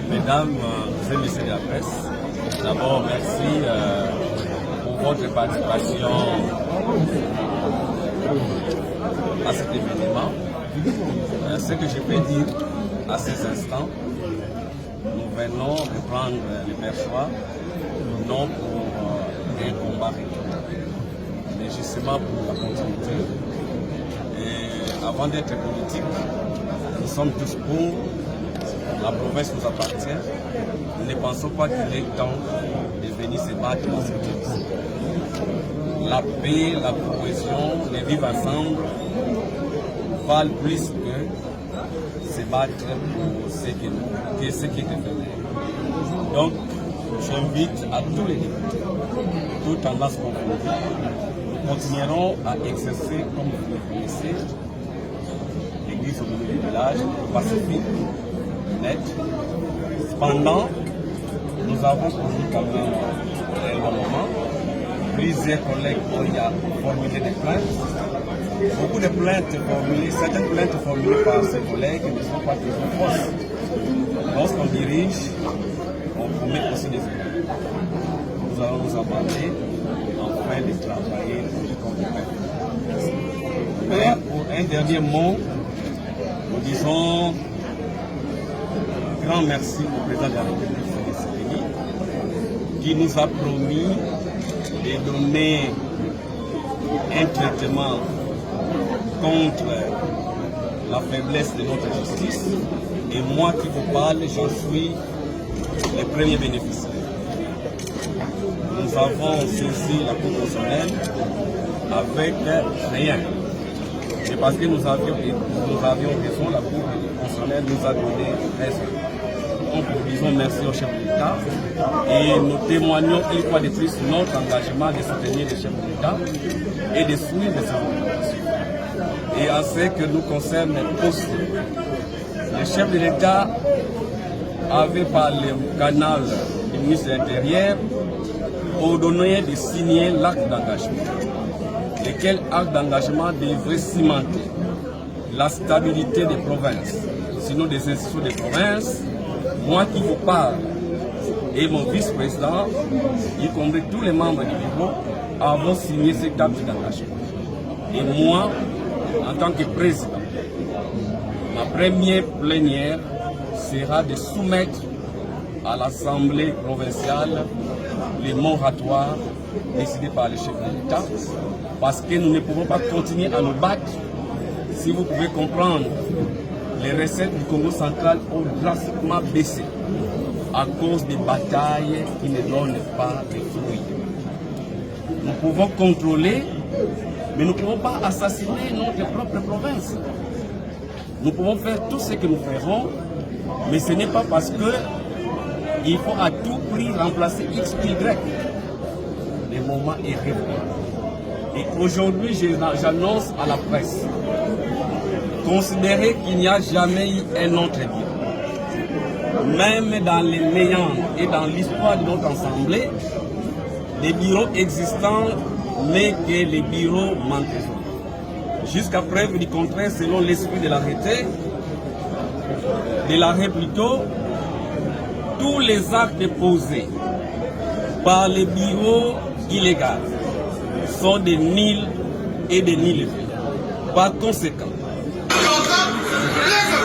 Mesdames et messieurs de la presse, d'abord merci pour votre participation à cet événement. Ce que je peux dire à ces instants, nous venons de prendre le perchoir, non pour un combat régulier, mais justement pour la continuité. Et avant d'être politique, nous sommes tous pour. La province nous appartient. Nous ne pensons pas qu'il est temps de venir se battre dans cette crise. La paix, la cohésion, le vivre ensemble valent plus que se battre pour ce qui est défendu. Donc, j'invite à tous les députés, toutes tendances confondues, nous continuerons à exercer, comme vous le connaissez, l'église au milieu du village, pacifique, net. Cependant, nous avons connu quand même un bon moment. Plusieurs collègues ont formulé des plaintes. Beaucoup de plaintes formulées, certaines plaintes formulées par ces collègues ne sont pas toujours fausses. Lorsqu'on dirige, on commet aussi des erreurs. Nous allons nous embarquer afin de travailler comme nous. Mais pour un dernier mot, nous disons grand merci au président de la République, Félix Tshisekedi, qui nous a promis de donner un traitement contre la faiblesse de notre justice. Et moi qui vous parle, j'en suis le premier bénéficiaire. Nous avons saisi la Cour constitutionnelle avec rien. C'est parce que nous avions raison, la Cour constitutionnelle nous a donné raison. Donc nous disons merci au chef de l'État et nous témoignons une fois de plus notre engagement de soutenir les chefs de l'État et de suivre ses recommandations. Et en ce que nous concerne aussi, le chef de l'État avait par le canal du ministre de l'Intérieur ordonné de signer l'acte d'engagement, lequel acte d'engagement devrait cimenter la stabilité des provinces, sinon des institutions des provinces. Moi qui vous parle et mon vice-président, y compris tous les membres du bureau, avons signé cet acte d'engagement. Et moi, en tant que président, ma première plénière sera de soumettre à l'Assemblée provinciale les moratoires décidés par le chef de l'État, parce que nous ne pouvons pas continuer à nous battre. Si vous pouvez comprendre, les recettes du Congo central ont drastiquement baissé à cause des batailles qui ne donnent pas de fruits. Nous pouvons contrôler, mais nous ne pouvons pas assassiner notre propre province. Nous pouvons faire tout ce que nous ferons, mais ce n'est pas parce qu'il faut à tout prix remplacer X ou Y. Le moment est révolu. Et aujourd'hui, j'annonce à la presse, considérez qu'il n'y a jamais eu un autre bureau. Même dans les méandres et dans l'histoire de notre assemblée, les bureaux existants n'est que les bureaux manqués. Jusqu'à preuve du contraire, selon l'esprit de l'arrêté, plutôt, tous les actes posés par les bureaux illégaux sont des nuls et des nuls. Par conséquent,